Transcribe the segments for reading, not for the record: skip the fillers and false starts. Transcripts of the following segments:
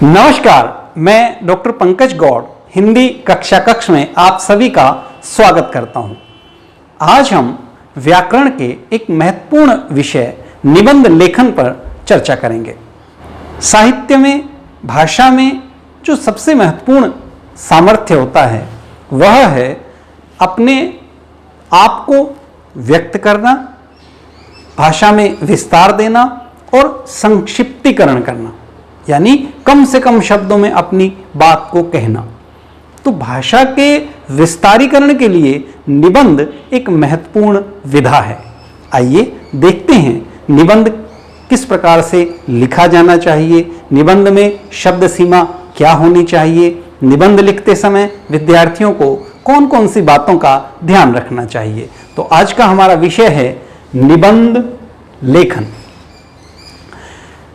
नमस्कार, मैं डॉक्टर पंकज गौड़ हिंदी कक्षा कक्ष में आप सभी का स्वागत करता हूं। आज हम व्याकरण के एक महत्वपूर्ण विषय निबंध लेखन पर चर्चा करेंगे। साहित्य में, भाषा में जो सबसे महत्वपूर्ण सामर्थ्य होता है वह है अपने आप को व्यक्त करना, भाषा में विस्तार देना और संक्षिप्तीकरण करना, यानी कम से कम शब्दों में अपनी बात को कहना। तो भाषा के विस्तारीकरण के लिए निबंध एक महत्वपूर्ण विधा है। आइए देखते हैं निबंध किस प्रकार से लिखा जाना चाहिए, निबंध में शब्द सीमा क्या होनी चाहिए, निबंध लिखते समय विद्यार्थियों को कौन कौन सी बातों का ध्यान रखना चाहिए। तो आज का हमारा विषय है निबंध लेखन।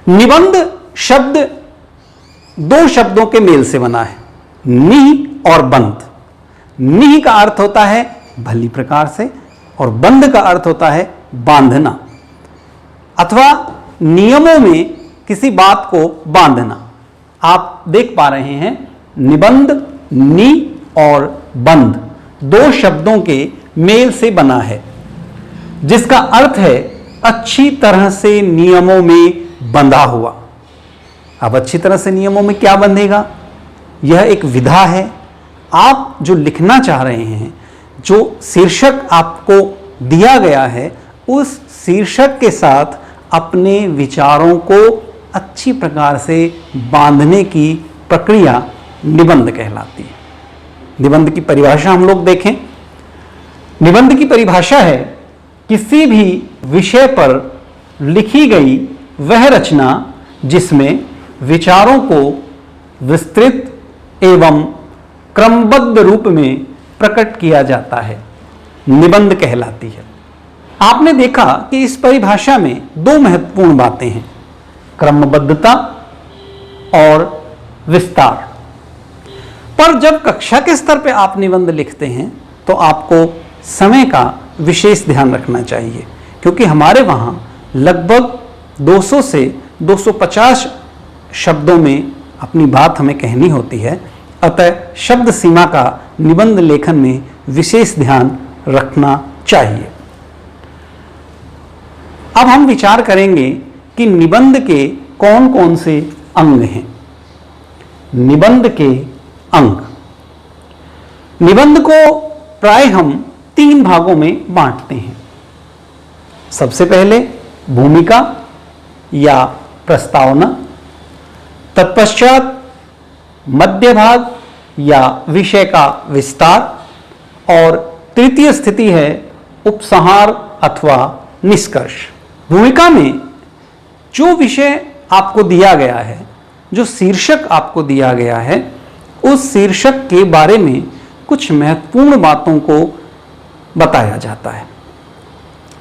निबंध शब्द दो शब्दों के मेल से बना है, निह और बंध। निह का अर्थ होता है भली प्रकार से और बंध का अर्थ होता है बांधना अथवा नियमों में किसी बात को बांधना। आप देख पा रहे हैं निबंध नि और बंध दो शब्दों के मेल से बना है, जिसका अर्थ है अच्छी तरह से नियमों में बंधा हुआ। अब अच्छी तरह से नियमों में क्या बंधेगा? यह एक विधा है। आप जो लिखना चाह रहे हैं, जो शीर्षक आपको दिया गया है, उस शीर्षक के साथ अपने विचारों को अच्छी प्रकार से बांधने की प्रक्रिया निबंध कहलाती है। निबंध की परिभाषा हम लोग देखें। निबंध की परिभाषा है किसी भी विषय पर लिखी गई वह रचना जिसमें विचारों को विस्तृत एवं क्रमबद्ध रूप में प्रकट किया जाता है, निबंध कहलाती है। आपने देखा कि इस परिभाषा में दो महत्वपूर्ण बातें हैं, क्रमबद्धता और विस्तार। पर जब कक्षा के स्तर पर आप निबंध लिखते हैं तो आपको समय का विशेष ध्यान रखना चाहिए, क्योंकि हमारे वहां लगभग 200 से 250 शब्दों में अपनी बात हमें कहनी होती है। अतः शब्द सीमा का निबंध लेखन में विशेष ध्यान रखना चाहिए। अब हम विचार करेंगे कि निबंध के कौन कौन से अंग हैं। निबंध के अंग। निबंध को प्राय हम 3 भागों में बांटते हैं। सबसे पहले भूमिका या प्रस्तावना, तत्पश्चात मध्य भाग या विषय का विस्तार और तृतीय स्थिति है उपसंहार अथवा निष्कर्ष। भूमिका में जो विषय आपको दिया गया है, जो शीर्षक आपको दिया गया है, उस शीर्षक के बारे में कुछ महत्वपूर्ण बातों को बताया जाता है।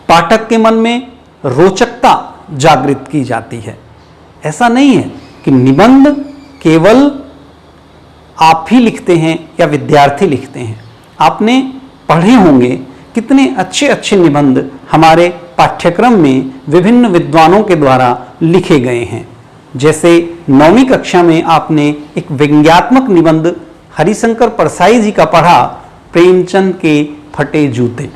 पाठक के मन में रोचकता जागृत की जाती है। ऐसा नहीं है कि निबंध केवल आप ही लिखते हैं या विद्यार्थी लिखते हैं। आपने पढ़े होंगे कितने अच्छे अच्छे निबंध हमारे पाठ्यक्रम में विभिन्न विद्वानों के द्वारा लिखे गए हैं। जैसे 9वीं कक्षा में आपने एक व्यंग्यात्मक निबंध हरिशंकर परसाई जी का पढ़ा, प्रेमचंद के फटे जूते।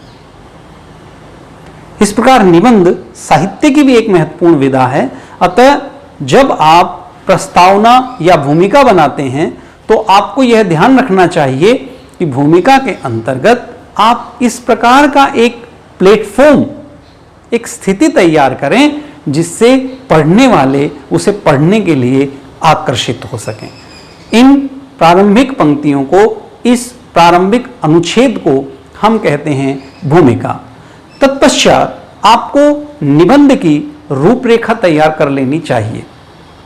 इस प्रकार निबंध साहित्य की भी एक महत्वपूर्ण विधा है। अतः जब आप प्रस्तावना या भूमिका बनाते हैं तो आपको यह ध्यान रखना चाहिए कि भूमिका के अंतर्गत आप इस प्रकार का एक प्लेटफॉर्म, एक स्थिति तैयार करें जिससे पढ़ने वाले उसे पढ़ने के लिए आकर्षित हो सकें। इन प्रारंभिक पंक्तियों को, इस प्रारंभिक अनुच्छेद को हम कहते हैं भूमिका। तत्पश्चात आपको निबंध की रूपरेखा तैयार कर लेनी चाहिए।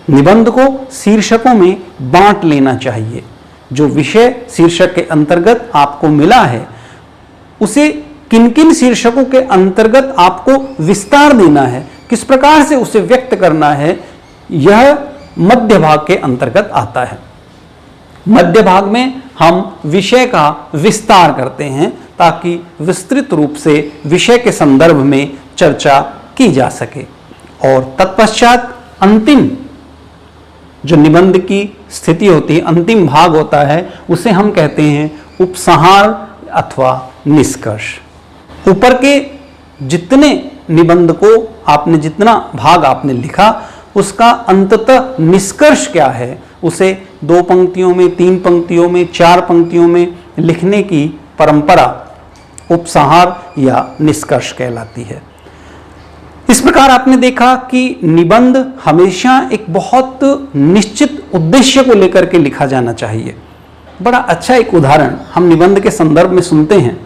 निबंध को शीर्षकों में बांट लेना चाहिए। जो विषय शीर्षक के अंतर्गत आपको मिला है, उसे किन किन शीर्षकों के अंतर्गत आपको विस्तार देना है, किस प्रकार से उसे व्यक्त करना है, यह मध्य भाग के अंतर्गत आता है। मध्य भाग में हम विषय का विस्तार करते हैं ताकि विस्तृत रूप से विषय के संदर्भ में चर्चा की जा सके। और तत्पश्चात अंतिम जो निबंध की स्थिति होती है, अंतिम भाग होता है, उसे हम कहते हैं उपसंहार अथवा निष्कर्ष। ऊपर के जितने निबंध को आपने, जितना भाग आपने लिखा, उसका अंततः निष्कर्ष क्या है, उसे 2 पंक्तियों में, 3 पंक्तियों में, 4 पंक्तियों में लिखने की परंपरा उपसंहार या निष्कर्ष कहलाती है। इस प्रकार आपने देखा कि निबंध हमेशा एक बहुत निश्चित उद्देश्य को लेकर के लिखा जाना चाहिए। बड़ा अच्छा एक उदाहरण हम निबंध के संदर्भ में सुनते हैं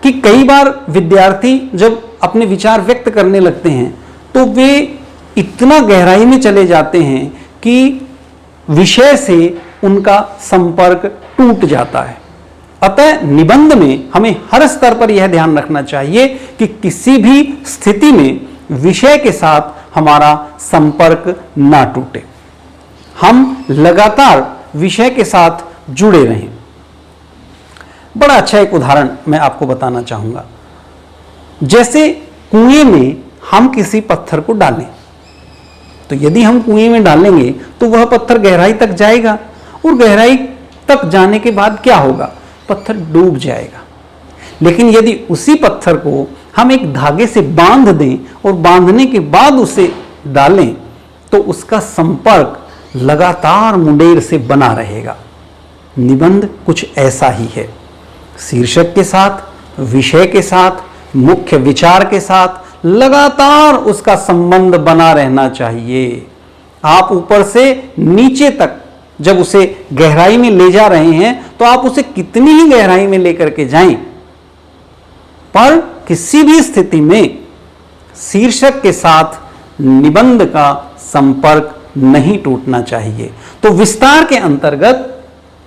कि कई बार विद्यार्थी जब अपने विचार व्यक्त करने लगते हैं तो वे इतना गहराई में चले जाते हैं कि विषय से उनका संपर्क टूट जाता है। अतः निबंध में हमें हर स्तर पर यह ध्यान रखना चाहिए कि किसी भी स्थिति में विषय के साथ हमारा संपर्क ना टूटे, हम लगातार विषय के साथ जुड़े रहें। बड़ा अच्छा एक उदाहरण मैं आपको बताना चाहूंगा। जैसे कुएं में हम किसी पत्थर को डालें, तो यदि हम कुएं में डालेंगे तो वह पत्थर गहराई तक जाएगा, और गहराई तक जाने के बाद क्या होगा, पत्थर डूब जाएगा। लेकिन यदि उसी पत्थर को हम एक धागे से बांध दें और बांधने के बाद उसे डालें तो उसका संपर्क लगातार मुंडेर से बना रहेगा। निबंध कुछ ऐसा ही है, शीर्षक के साथ, विषय के साथ, मुख्य विचार के साथ लगातार उसका संबंध बना रहना चाहिए। आप ऊपर से नीचे तक जब उसे गहराई में ले जा रहे हैं तो आप उसे कितनी ही गहराई में लेकर के जाएं, पर किसी भी स्थिति में शीर्षक के साथ निबंध का संपर्क नहीं टूटना चाहिए। तो विस्तार के अंतर्गत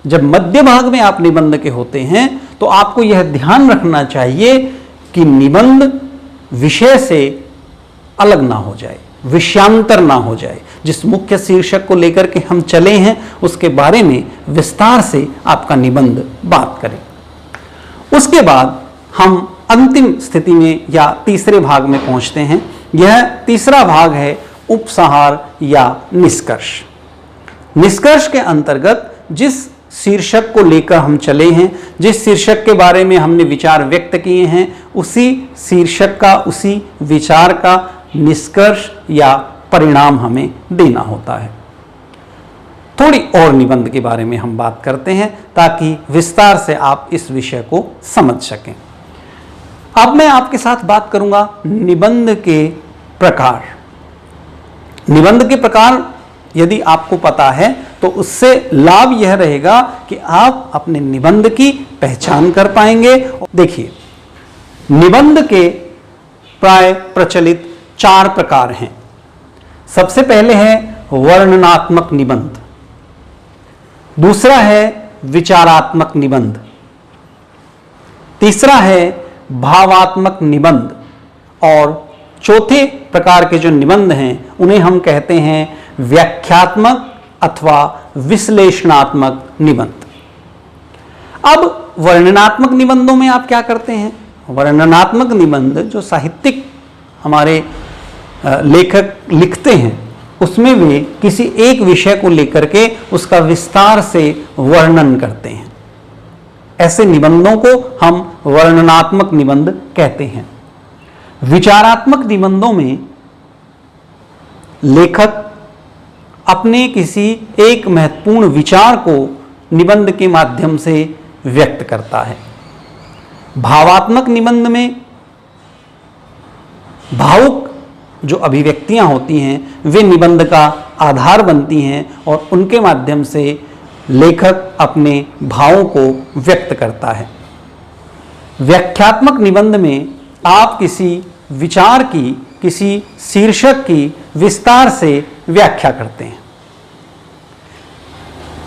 जब मध्य भाग में आप निबंध के होते हैं तो आपको यह ध्यान रखना चाहिए कि निबंध विषय से अलग ना हो जाए, विषयांतर ना हो जाए। जिस मुख्य शीर्षक को लेकर के हम चले हैं उसके बारे में विस्तार से आपका निबंध बात करें। उसके बाद हम अंतिम स्थिति में या तीसरे भाग में पहुंचते हैं। यह तीसरा भाग है उपसंहार या निष्कर्ष। निष्कर्ष के अंतर्गत जिस शीर्षक को लेकर हम चले हैं, जिस शीर्षक के बारे में हमने विचार व्यक्त किए हैं, उसी शीर्षक का, उसी विचार का निष्कर्ष या परिणाम हमें देना होता है। थोड़ी और निबंध के बारे में हम बात करते हैं ताकि विस्तार से आप इस विषय को समझ सकें। अब मैं आपके साथ बात करूंगा निबंध के प्रकार। निबंध के प्रकार यदि आपको पता है तो उससे लाभ यह रहेगा कि आप अपने निबंध की पहचान कर पाएंगे। देखिए, निबंध के प्राय प्रचलित 4 प्रकार हैं। सबसे पहले है वर्णनात्मक निबंध, दूसरा है विचारात्मक निबंध, तीसरा है भावात्मक निबंध, और चौथे प्रकार के जो निबंध हैं उन्हें हम कहते हैं व्याख्यात्मक अथवा विश्लेषणात्मक निबंध। अब वर्णनात्मक निबंधों में आप क्या करते हैं? वर्णनात्मक निबंध जो साहित्यिक हमारे लेखक लिखते हैं उसमें वे किसी एक विषय को लेकर के उसका विस्तार से वर्णन करते हैं। ऐसे निबंधों को हम वर्णनात्मक निबंध कहते हैं। विचारात्मक निबंधों में लेखक अपने किसी एक महत्वपूर्ण विचार को निबंध के माध्यम से व्यक्त करता है। भावात्मक निबंध में भावुक जो अभिव्यक्तियां होती हैं वे निबंध का आधार बनती हैं और उनके माध्यम से लेखक अपने भावों को व्यक्त करता है। व्याख्यात्मक निबंध में आप किसी विचार की, किसी शीर्षक की विस्तार से व्याख्या करते हैं।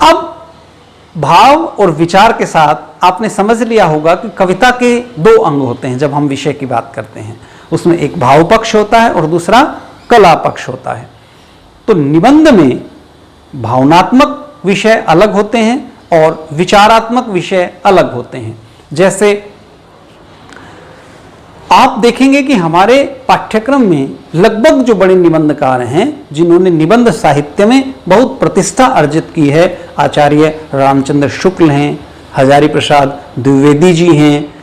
अब भाव और विचार के साथ आपने समझ लिया होगा कि कविता के 2 अंग होते हैं। जब हम विषय की बात करते हैं उसमें एक भाव पक्ष होता है और दूसरा कला पक्ष होता है। तो निबंध में भावनात्मक विषय अलग होते हैं और विचारात्मक विषय अलग होते हैं। जैसे आप देखेंगे कि हमारे पाठ्यक्रम में लगभग जो बड़े निबंधकार हैं, जिन्होंने निबंध साहित्य में बहुत प्रतिष्ठा अर्जित की है, आचार्य रामचंद्र शुक्ल हैं, हजारी प्रसाद द्विवेदी जी हैं,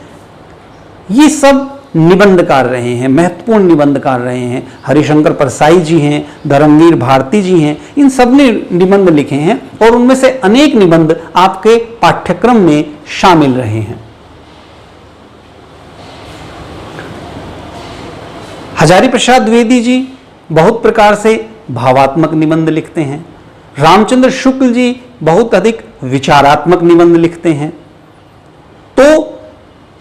ये सब निबंधकार रहे हैं, महत्वपूर्ण निबंधकार रहे हैं। हरिशंकर परसाई जी हैं, धर्मवीर भारती जी हैं, इन सब ने निबंध लिखे हैं और उनमें से अनेक निबंध आपके पाठ्यक्रम में शामिल रहे हैं। हजारी प्रसाद द्विवेदी जी बहुत प्रकार से भावात्मक निबंध लिखते हैं। रामचंद्र शुक्ल जी बहुत अधिक विचारात्मक निबंध लिखते हैं। तो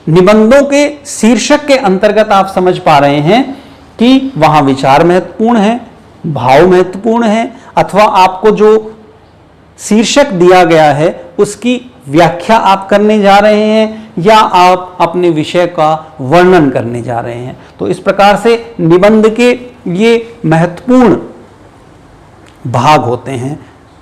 निबंधों के शीर्षक के अंतर्गत आप समझ पा रहे हैं कि वहां विचार महत्वपूर्ण है, भाव महत्वपूर्ण है, अथवा आपको जो शीर्षक दिया गया है उसकी व्याख्या आप करने जा रहे हैं या आप अपने विषय का वर्णन करने जा रहे हैं। तो इस प्रकार से निबंध के ये महत्वपूर्ण भाग होते हैं,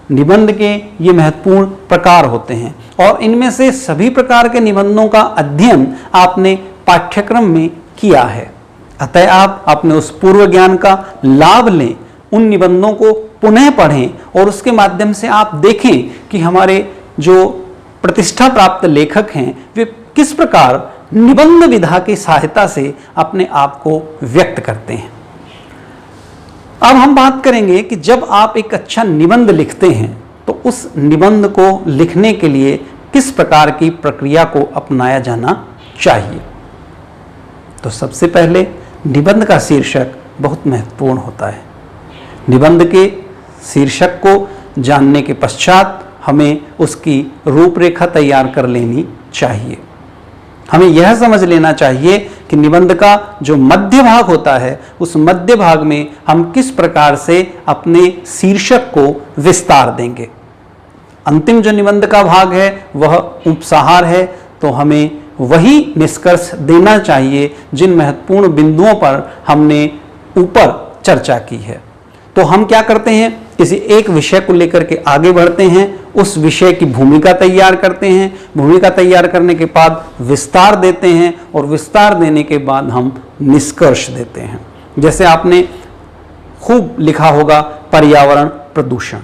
निबंध के ये महत्वपूर्ण प्रकार होते हैं और इनमें से सभी प्रकार के निबंधों का अध्ययन आपने पाठ्यक्रम में किया है। अतः आप अपने उस पूर्व ज्ञान का लाभ लें, उन निबंधों को पुनः पढ़ें और उसके माध्यम से आप देखें कि हमारे जो प्रतिष्ठा प्राप्त लेखक हैं वे किस प्रकार निबंध विधा की सहायता से अपने आप को व्यक्त करते हैं। अब हम बात करेंगे कि जब आप एक अच्छा निबंध लिखते हैं तो उस निबंध को लिखने के लिए किस प्रकार की प्रक्रिया को अपनाया जाना चाहिए। तो सबसे पहले निबंध का शीर्षक बहुत महत्वपूर्ण होता है। निबंध के शीर्षक को जानने के पश्चात हमें उसकी रूपरेखा तैयार कर लेनी चाहिए। हमें यह समझ लेना चाहिए कि निबंध का जो मध्य भाग होता है उस मध्य भाग में हम किस प्रकार से अपने शीर्षक को विस्तार देंगे। अंतिम जो निबंध का भाग है वह उपसंहार है, तो हमें वही निष्कर्ष देना चाहिए जिन महत्वपूर्ण बिंदुओं पर हमने ऊपर चर्चा की है। तो हम क्या करते हैं, किसी एक विषय को लेकर के आगे बढ़ते हैं, उस विषय की भूमिका तैयार करते हैं, भूमिका तैयार करने के बाद विस्तार देते हैं और विस्तार देने के बाद हम निष्कर्ष देते हैं। जैसे आपने खूब लिखा होगा पर्यावरण प्रदूषण,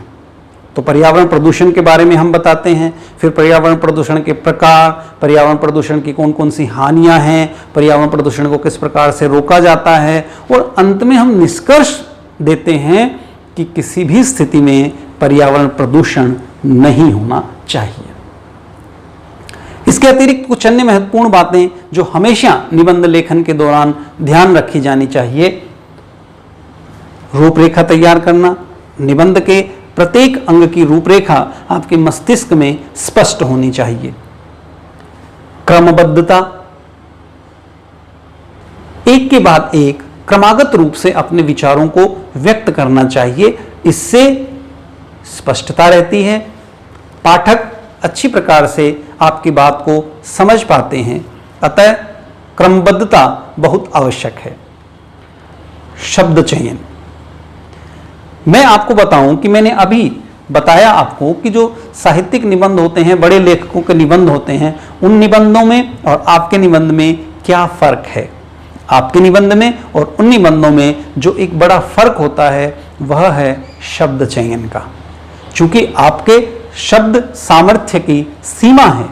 तो पर्यावरण प्रदूषण के बारे में हम बताते हैं, फिर पर्यावरण प्रदूषण के प्रकार, पर्यावरण प्रदूषण की कौन कौन सी हानियां हैं, पर्यावरण प्रदूषण को किस प्रकार से रोका जाता है और अंत में हम निष्कर्ष देते हैं कि किसी भी स्थिति में पर्यावरण प्रदूषण नहीं होना चाहिए। इसके अतिरिक्त कुछ अन्य महत्वपूर्ण बातें जो हमेशा निबंध लेखन के दौरान ध्यान रखी जानी चाहिए। रूपरेखा तैयार करना, निबंध के प्रत्येक अंग की रूपरेखा आपके मस्तिष्क में स्पष्ट होनी चाहिए। क्रमबद्धता, एक के बाद एक क्रमागत रूप से अपने विचारों को व्यक्त करना चाहिए, इससे स्पष्टता रहती है, पाठक अच्छी प्रकार से आपकी बात को समझ पाते हैं। अतः क्रमबद्धता बहुत आवश्यक है। शब्द चयन, मैं आपको बताऊं कि मैंने अभी बताया आपको कि जो साहित्यिक निबंध होते हैं, बड़े लेखकों के निबंध होते हैं, उन निबंधों में और आपके निबंध में क्या फर्क है। आपके निबंध में और उन निबंधों में जो एक बड़ा फर्क होता है वह है शब्द चयन का। चूंकि आपके शब्द सामर्थ्य की सीमा है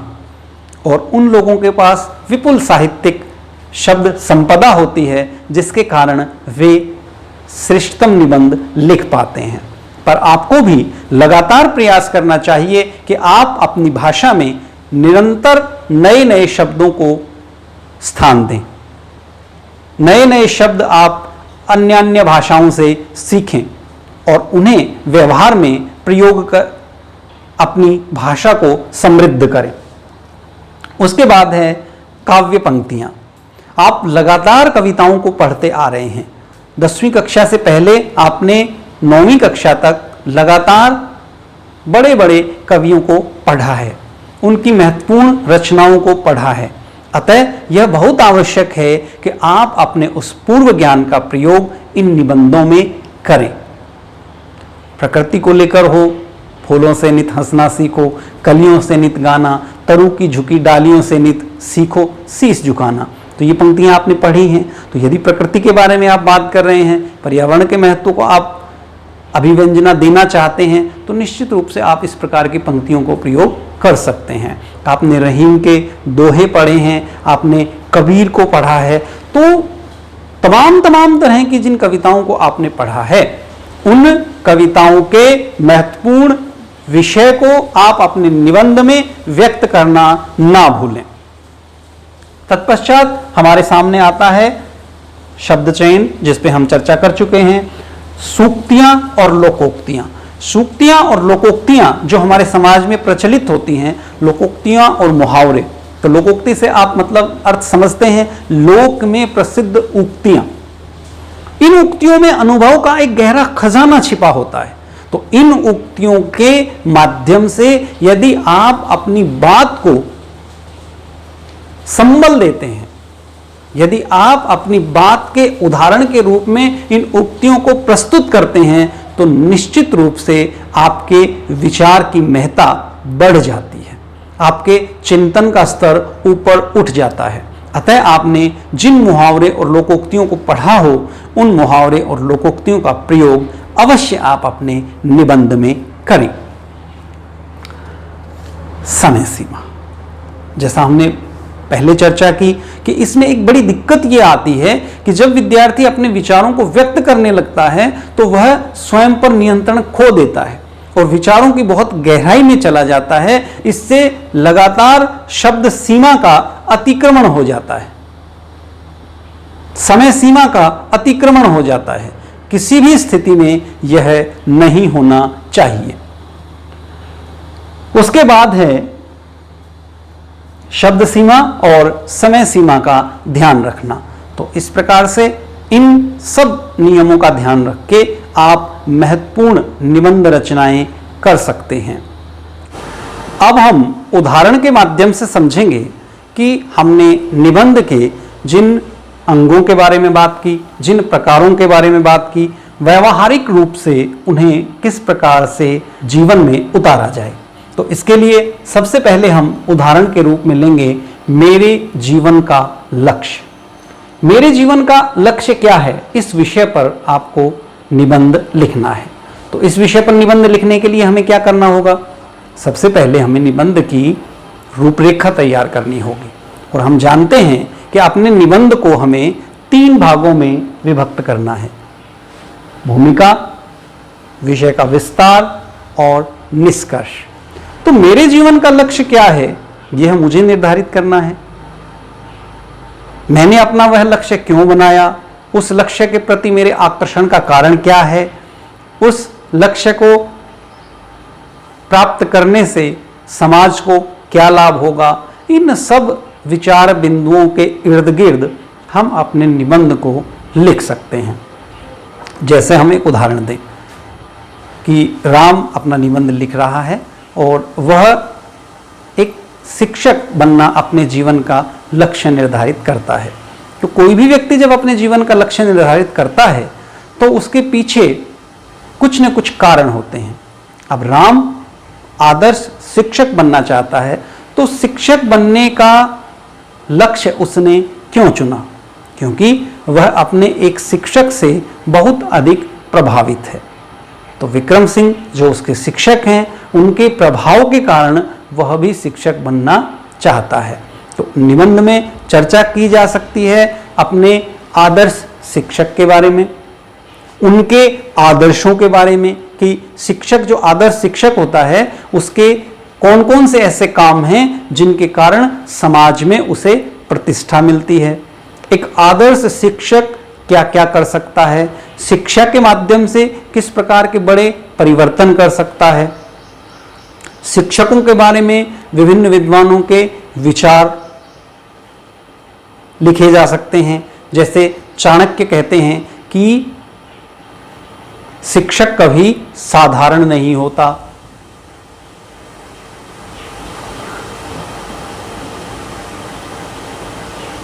और उन लोगों के पास विपुल साहित्यिक शब्द संपदा होती है जिसके कारण वे श्रेष्ठतम निबंध लिख पाते हैं। पर आपको भी लगातार प्रयास करना चाहिए कि आप अपनी भाषा में निरंतर नए नए शब्दों को स्थान दें, नए नए शब्द आप अन्य अन्य भाषाओं से सीखें और उन्हें व्यवहार में प्रयोग कर अपनी भाषा को समृद्ध करें। उसके बाद है काव्य पंक्तियां। आप लगातार कविताओं को पढ़ते आ रहे हैं। 10वीं कक्षा से पहले आपने 9वीं कक्षा तक लगातार बड़े बड़े कवियों को पढ़ा है, उनकी महत्वपूर्ण रचनाओं को पढ़ा है। अतः यह बहुत आवश्यक है कि आप अपने उस पूर्व ज्ञान का प्रयोग इन निबंधों में करें। प्रकृति को लेकर हो, फूलों से नित हंसना सीखो, कलियों से नित गाना, तरु की झुकी डालियों से नित सीखो शीश झुकाना। तो ये पंक्तियां आपने पढ़ी हैं। तो यदि प्रकृति के बारे में आप बात कर रहे हैं, पर्यावरण के महत्व को आप अभिव्यंजना देना चाहते हैं, तो निश्चित रूप से आप इस प्रकार की पंक्तियों को प्रयोग कर सकते हैं। आपने रहीम के दोहे पढ़े हैं, आपने कबीर को पढ़ा है, तो तमाम तरह की जिन कविताओं को आपने पढ़ा है, उन कविताओं के महत्वपूर्ण विषय को आप अपने निबंध में व्यक्त करना ना भूलें। तत्पश्चात हमारे सामने आता है शब्द चयन, जिस पे हम चर्चा कर चुके हैं, सूक्तियां और लोकोक्तियां। सूक्तियां और लोकोक्तियां जो हमारे समाज में प्रचलित होती हैं, लोकोक्तियां और मुहावरे। तो लोकोक्ति से आप मतलब अर्थ समझते हैं लोक में प्रसिद्ध उक्तियां। इन उक्तियों में अनुभव का एक गहरा खजाना छिपा होता है। तो इन उक्तियों के माध्यम से यदि आप अपनी बात को संबल देते हैं, यदि आप अपनी बात के उदाहरण के रूप में इन उक्तियों को प्रस्तुत करते हैं, तो निश्चित रूप से आपके विचार की महत्ता बढ़ जाती है, आपके चिंतन का स्तर ऊपर उठ जाता है। अतः आपने जिन मुहावरे और लोकोक्तियों को पढ़ा हो, उन मुहावरे और लोकोक्तियों का प्रयोग अवश्य आप अपने निबंध में करें। समय सीमा, जैसा हमने पहले चर्चा की कि इसमें एक बड़ी दिक्कत यह आती है कि जब विद्यार्थी अपने विचारों को व्यक्त करने लगता है तो वह स्वयं पर नियंत्रण खो देता है और विचारों की बहुत गहराई में चला जाता है। इससे लगातार शब्द सीमा का अतिक्रमण हो जाता है, समय सीमा का अतिक्रमण हो जाता है। किसी भी स्थिति में यह नहीं होना चाहिए। उसके बाद है शब्द सीमा और समय सीमा का ध्यान रखना। तो इस प्रकार से इन सब नियमों का ध्यान रख के आप महत्वपूर्ण निबंध रचनाएं कर सकते हैं। अब हम उदाहरण के माध्यम से समझेंगे कि हमने निबंध के जिन अंगों के बारे में बात की, जिन प्रकारों के बारे में बात की, व्यवहारिक रूप से उन्हें किस प्रकार से जीवन में उतारा जाए। तो इसके लिए सबसे पहले हम उदाहरण के रूप में लेंगे मेरे जीवन का लक्ष्य। मेरे जीवन का लक्ष्य क्या है, इस विषय पर आपको निबंध लिखना है। तो इस विषय पर निबंध लिखने के लिए हमें क्या करना होगा? सबसे पहले हमें निबंध की रूपरेखा तैयार करनी होगी। और हम जानते हैं कि अपने निबंध को हमें 3 भागों में विभक्त करना है: भूमिका, विषय का विस्तार और निष्कर्ष। तो मेरे जीवन का लक्ष्य क्या है, यह मुझे निर्धारित करना है। मैंने अपना वह लक्ष्य क्यों बनाया, उस लक्ष्य के प्रति मेरे आकर्षण का कारण क्या है, उस लक्ष्य को प्राप्त करने से समाज को क्या लाभ होगा। इन सब विचार बिंदुओं के इर्द गिर्द हम अपने निबंध को लिख सकते हैं। जैसे हम एक उदाहरण दें कि राम अपना निबंध लिख रहा है और वह एक शिक्षक बनना अपने जीवन का लक्ष्य निर्धारित करता है। तो कोई भी व्यक्ति जब अपने जीवन का लक्ष्य निर्धारित करता है तो उसके पीछे कुछ न कुछ कारण होते हैं। अब राम आदर्श शिक्षक बनना चाहता है, तो शिक्षक बनने का लक्ष्य उसने क्यों चुना? क्योंकि वह अपने एक शिक्षक से बहुत अधिक प्रभावित है। तो विक्रम सिंह जो उसके शिक्षक हैं, उनके प्रभाव के कारण वह भी शिक्षक बनना चाहता है। तो निबंध में चर्चा की जा सकती है अपने आदर्श शिक्षक के बारे में, उनके आदर्शों के बारे में कि शिक्षक जो आदर्श शिक्षक होता है उसके कौन कौन से ऐसे काम हैं जिनके कारण समाज में उसे प्रतिष्ठा मिलती है। एक आदर्श शिक्षक क्या क्या कर सकता है, शिक्षा के माध्यम से किस प्रकार के बड़े परिवर्तन कर सकता है। शिक्षकों के बारे में विभिन्न विद्वानों के विचार लिखे जा सकते हैं। जैसे चाणक्य कहते हैं कि शिक्षक कभी साधारण नहीं होता।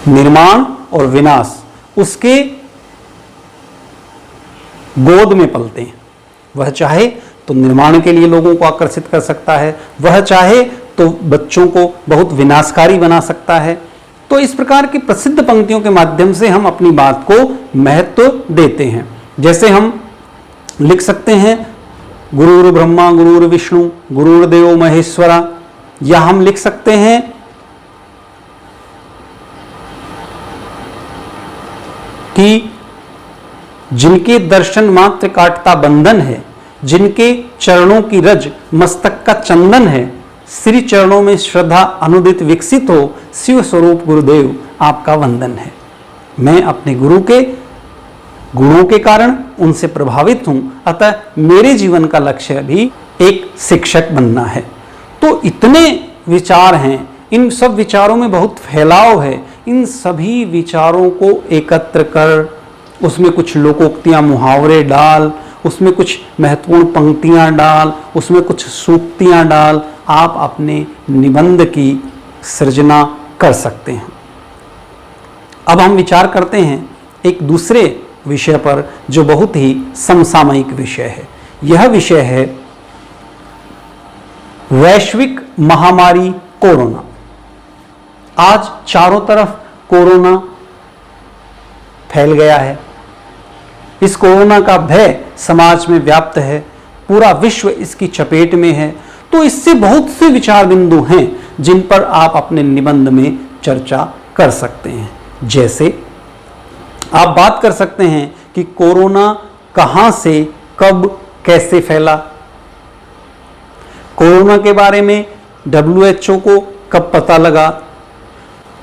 निर्माण और विनाश उसके गोद में पलते हैं। वह चाहे तो निर्माण के लिए लोगों को आकर्षित कर सकता है, वह चाहे तो बच्चों को बहुत विनाशकारी बना सकता है। तो इस प्रकार की प्रसिद्ध पंक्तियों के माध्यम से हम अपनी बात को महत्व देते हैं। जैसे हम लिख सकते हैं गुरुर् ब्रह्मा गुरुर् विष्णु गुरुर्देवो महेश्वरा, या हम लिख सकते हैं कि जिनके दर्शन मात्र काटता बंधन है, जिनके चरणों की रज मस्तक का चंदन है, श्री चरणों में श्रद्धा अनुदित विकसित हो, शिव स्वरूप गुरुदेव आपका वंदन है। मैं अपने गुरु के गुणों के कारण उनसे प्रभावित हूं, अतः मेरे जीवन का लक्ष्य भी एक शिक्षक बनना है। तो इतने विचार हैं, इन सब विचारों में बहुत फैलाव है। इन सभी विचारों को एकत्र कर उसमें कुछ लोकोक्तियां मुहावरे डाल, उसमें कुछ महत्वपूर्ण पंक्तियां डाल, उसमें कुछ सूक्तियां डाल, आप अपने निबंध की सृजना कर सकते हैं। अब हम विचार करते हैं एक दूसरे विषय पर जो बहुत ही समसामयिक विषय है। यह विषय है वैश्विक महामारी कोरोना। आज चारों तरफ कोरोना फैल गया है। इस कोरोना का भय समाज में व्याप्त है, पूरा विश्व इसकी चपेट में है। तो इससे बहुत से विचार बिंदु हैं जिन पर आप अपने निबंध में चर्चा कर सकते हैं। जैसे आप बात कर सकते हैं कि कोरोना कहां से कब कैसे फैला, कोरोना के बारे में WHO को कब पता लगा,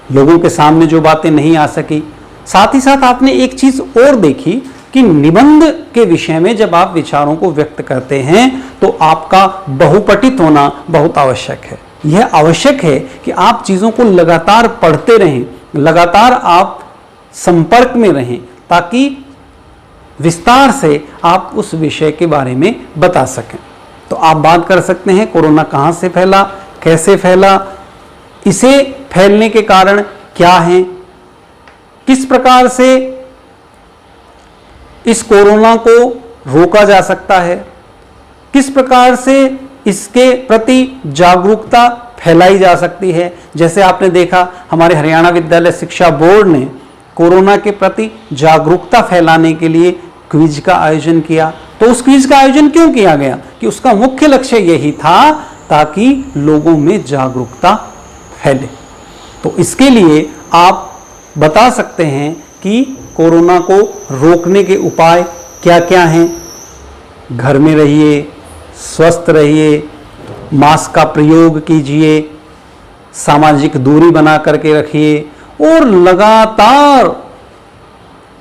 लोगों के सामने जो बातें नहीं आ सकी। साथ ही साथ आपने एक चीज और देखी कि निबंध के विषय में जब आप विचारों को व्यक्त करते हैं तो आपका बहुपठित होना बहुत आवश्यक है। यह आवश्यक है कि आप चीजों को लगातार पढ़ते रहें, लगातार आप संपर्क में रहें, ताकि विस्तार से आप उस विषय के बारे में बता सकें। तो आप बात कर सकते हैं कोरोना कहां से फैला, कैसे फैला, इसे फैलने के कारण क्या हैं, किस प्रकार से इस कोरोना को रोका जा सकता है, किस प्रकार से इसके प्रति जागरूकता फैलाई जा सकती है। जैसे आपने देखा हमारे हरियाणा विद्यालय शिक्षा बोर्ड ने कोरोना के प्रति जागरूकता फैलाने के लिए क्विज का आयोजन किया। तो उस क्विज का आयोजन क्यों किया गया कि उसका मुख्य लक्ष्य यही था ताकि लोगों में जागरूकता फैले। तो इसके लिए आप बता सकते हैं कि कोरोना को रोकने के उपाय क्या क्या हैं। घर में रहिए, स्वस्थ रहिए, मास्क का प्रयोग कीजिए, सामाजिक दूरी बना करके रखिए और लगातार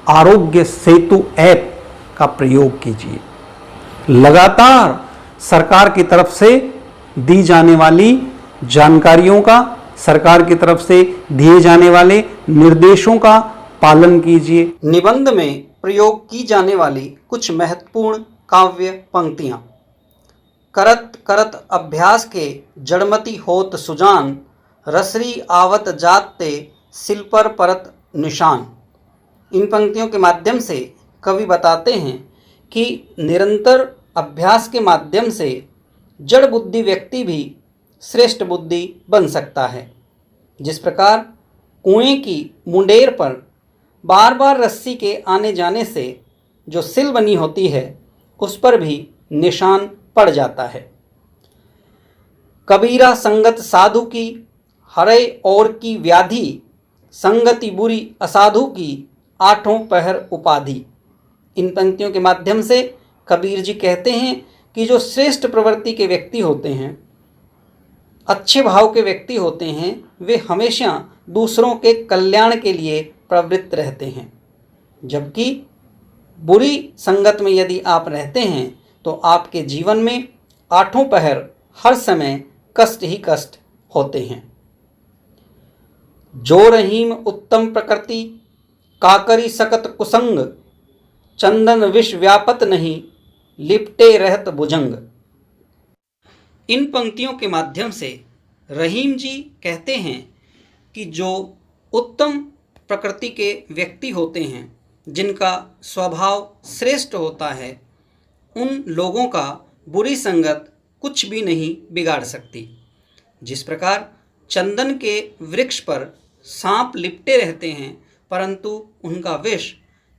आरोग्य सेतु ऐप का प्रयोग कीजिए। लगातार सरकार की तरफ से दी जाने वाली जानकारियों का, सरकार की तरफ से दिए जाने वाले निर्देशों का पालन कीजिए। निबंध में प्रयोग की जाने वाली कुछ महत्वपूर्ण काव्य पंक्तियां। करत करत अभ्यास के जड़मति होत सुजान, रसरी आवत जाते सिल पर परत निशान। इन पंक्तियों के माध्यम से कवि बताते हैं कि निरंतर अभ्यास के माध्यम से जड़ बुद्धि व्यक्ति भी श्रेष्ठ बुद्धि बन सकता है। जिस प्रकार कुएं की मुंडेर पर बार बार रस्सी के आने जाने से जो सिल बनी होती है उस पर भी निशान पड़ जाता है। कबीरा संगत साधु की हरे और की व्याधि, संगति बुरी असाधु की आठों पहर उपाधि। इन पंक्तियों के माध्यम से कबीर जी कहते हैं कि जो श्रेष्ठ प्रवृत्ति के व्यक्ति होते हैं, अच्छे भाव के व्यक्ति होते हैं, वे हमेशा दूसरों के कल्याण के लिए प्रवृत्त रहते हैं। जबकि बुरी संगत में यदि आप रहते हैं तो आपके जीवन में आठों पहर हर समय कष्ट ही कष्ट होते हैं। जो रहीम उत्तम प्रकृति, काकरी सकत कुसंग, चंदन विष व्यापत नहीं, लिपटे रहत भुजंग। इन पंक्तियों के माध्यम से रहीम जी कहते हैं कि जो उत्तम प्रकृति के व्यक्ति होते हैं, जिनका स्वभाव श्रेष्ठ होता है, उन लोगों का बुरी संगत कुछ भी नहीं बिगाड़ सकती। जिस प्रकार चंदन के वृक्ष पर सांप लिपटे रहते हैं, परंतु उनका विष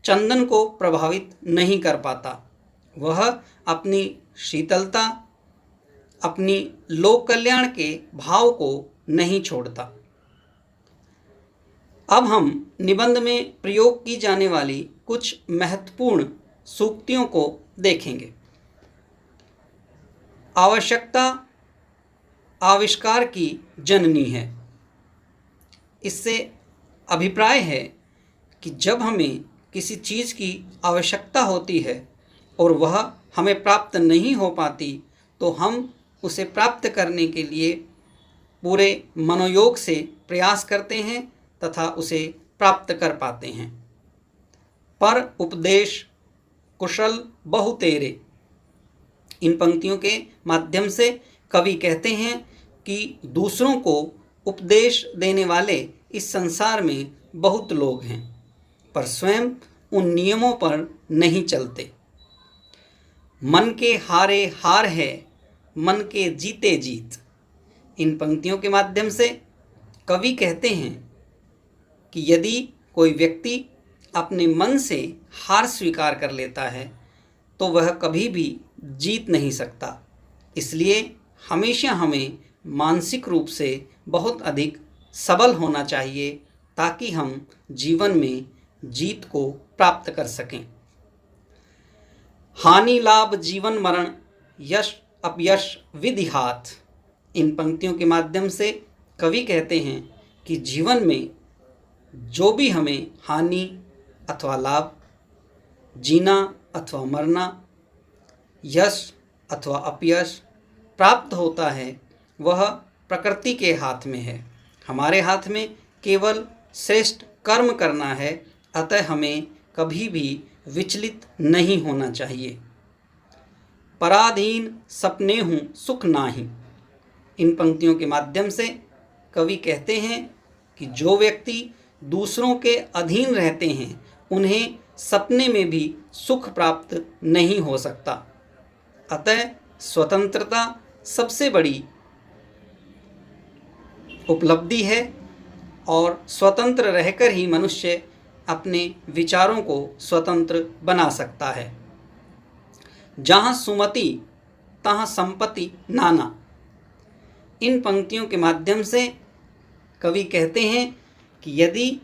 चंदन को प्रभावित नहीं कर पाता। वह अपनी शीतलता, अपनी लोक कल्याण के भाव को नहीं छोड़ता। अब हम निबंध में प्रयोग की जाने वाली कुछ महत्वपूर्ण सूक्तियों को देखेंगे। आवश्यकता आविष्कार की जननी है। इससे अभिप्राय है कि जब हमें किसी चीज़ की आवश्यकता होती है और वह हमें प्राप्त नहीं हो पाती, तो हम उसे प्राप्त करने के लिए पूरे मनोयोग से प्रयास करते हैं तथा उसे प्राप्त कर पाते हैं। पर उपदेश कुशल बहु तेरे, इन पंक्तियों के माध्यम से कवि कहते हैं कि दूसरों को उपदेश देने वाले इस संसार में बहुत लोग हैं, पर स्वयं उन नियमों पर नहीं चलते। मन के हारे हार है, मन के जीते जीत। इन पंक्तियों के माध्यम से कवि कहते हैं कि यदि कोई व्यक्ति अपने मन से हार स्वीकार कर लेता है तो वह कभी भी जीत नहीं सकता। इसलिए हमेशा हमें मानसिक रूप से बहुत अधिक सबल होना चाहिए ताकि हम जीवन में जीत को प्राप्त कर सकें। हानि लाभ जीवन मरण, यश अपयश विधि हाथ। इन पंक्तियों के माध्यम से कवि कहते हैं कि जीवन में जो भी हमें हानि अथवा लाभ, जीना अथवा मरना, यश अथवा अपयश प्राप्त होता है, वह प्रकृति के हाथ में है। हमारे हाथ में केवल श्रेष्ठ कर्म करना है, अतः हमें कभी भी विचलित नहीं होना चाहिए। पराधीन सपने हूँ सुख नाही। इन पंक्तियों के माध्यम से कवि कहते हैं कि जो व्यक्ति दूसरों के अधीन रहते हैं उन्हें सपने में भी सुख प्राप्त नहीं हो सकता। अतः स्वतंत्रता सबसे बड़ी उपलब्धि है और स्वतंत्र रहकर ही मनुष्य अपने विचारों को स्वतंत्र बना सकता है। जहाँ सुमति तहाँ संपत्ति नाना। इन पंक्तियों के माध्यम से कवि कहते हैं कि यदि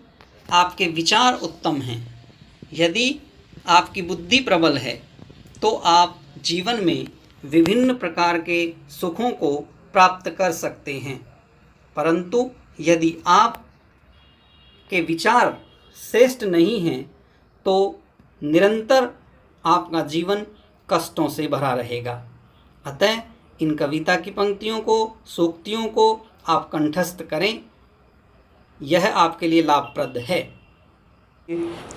आपके विचार उत्तम हैं, यदि आपकी बुद्धि प्रबल है, तो आप जीवन में विभिन्न प्रकार के सुखों को प्राप्त कर सकते हैं। परंतु यदि आप के विचार श्रेष्ठ नहीं हैं तो निरंतर आपका जीवन कष्टों से भरा रहेगा। अतः इन कविता की पंक्तियों को, सूक्तियों को आप कंठस्थ करें, यह आपके लिए लाभप्रद है।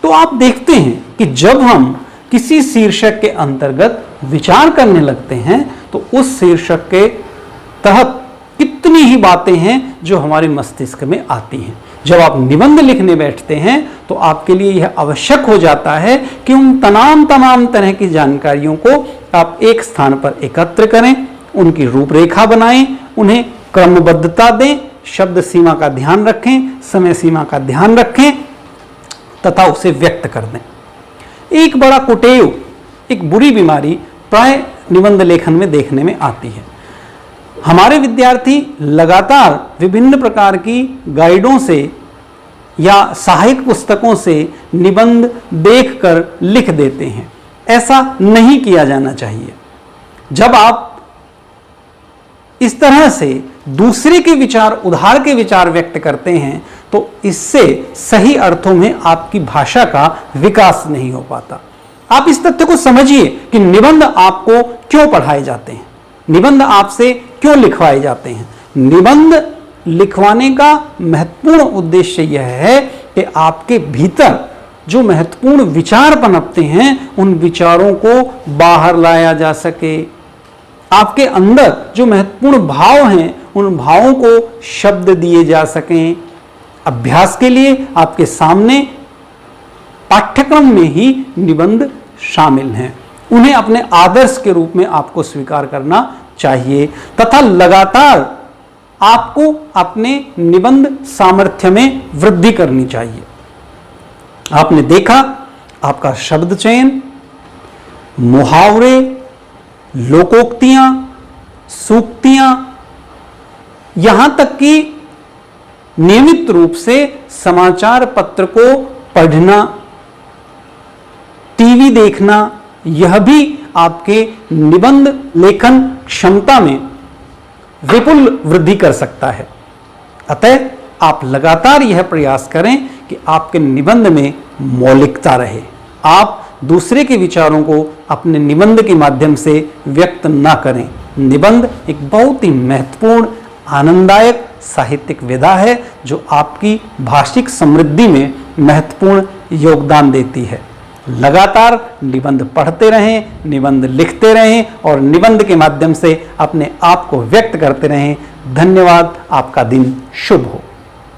तो आप देखते हैं कि जब हम किसी शीर्षक के अंतर्गत विचार करने लगते हैं तो उस शीर्षक के तहत कितनी ही बातें हैं जो हमारे मस्तिष्क में आती हैं। जब आप निबंध लिखने बैठते हैं तो आपके लिए यह आवश्यक हो जाता है कि उन तमाम तरह की जानकारियों को आप एक स्थान पर एकत्र करें, उनकी रूपरेखा बनाएं, उन्हें क्रमबद्धता दें, शब्द सीमा का ध्यान रखें, समय सीमा का ध्यान रखें तथा उसे व्यक्त कर दें। एक बड़ा कुटेव, एक बुरी बीमारी प्राय निबंध लेखन में देखने में आती है। हमारे विद्यार्थी लगातार विभिन्न प्रकार की गाइडों से या सहायक पुस्तकों से निबंध देखकर लिख देते हैं। ऐसा नहीं किया जाना चाहिए। जब आप इस तरह से दूसरे के विचार, उधार के विचार व्यक्त करते हैं तो इससे सही अर्थों में आपकी भाषा का विकास नहीं हो पाता। आप इस तथ्य को समझिए कि निबंध आपको क्यों पढ़ाए जाते हैं, निबंध आपसे क्यों लिखवाए जाते हैं। निबंध लिखवाने का महत्वपूर्ण उद्देश्य यह है कि आपके भीतर जो महत्वपूर्ण विचार पनपते हैं उन विचारों को बाहर लाया जा सके। आपके अंदर जो महत्वपूर्ण भाव हैं उन भावों को शब्द दिए जा सकें। अभ्यास के लिए आपके सामने पाठ्यक्रम में ही निबंध शामिल हैं। उन्हें अपने आदर्श के रूप में आपको स्वीकार करना चाहिए तथा लगातार आपको अपने निबंध सामर्थ्य में वृद्धि करनी चाहिए। आपने देखा आपका शब्द चयन, मुहावरे, लोकोक्तियां, सूक्तियां, यहां तक कि नियमित रूप से समाचार पत्र को पढ़ना, टीवी देखना, यह भी आपके निबंध लेखन क्षमता में विपुल वृद्धि कर सकता है। अतः आप लगातार यह प्रयास करें कि आपके निबंध में मौलिकता रहे। आप दूसरे के विचारों को अपने निबंध के माध्यम से व्यक्त ना करें। निबंध एक बहुत ही महत्वपूर्ण, आनंददायक साहित्यिक विधा है जो आपकी भाषिक समृद्धि में महत्वपूर्ण योगदान देती है। लगातार निबंध पढ़ते रहें, निबंध लिखते रहें और निबंध के माध्यम से अपने आप को व्यक्त करते रहें। धन्यवाद। आपका दिन शुभ हो।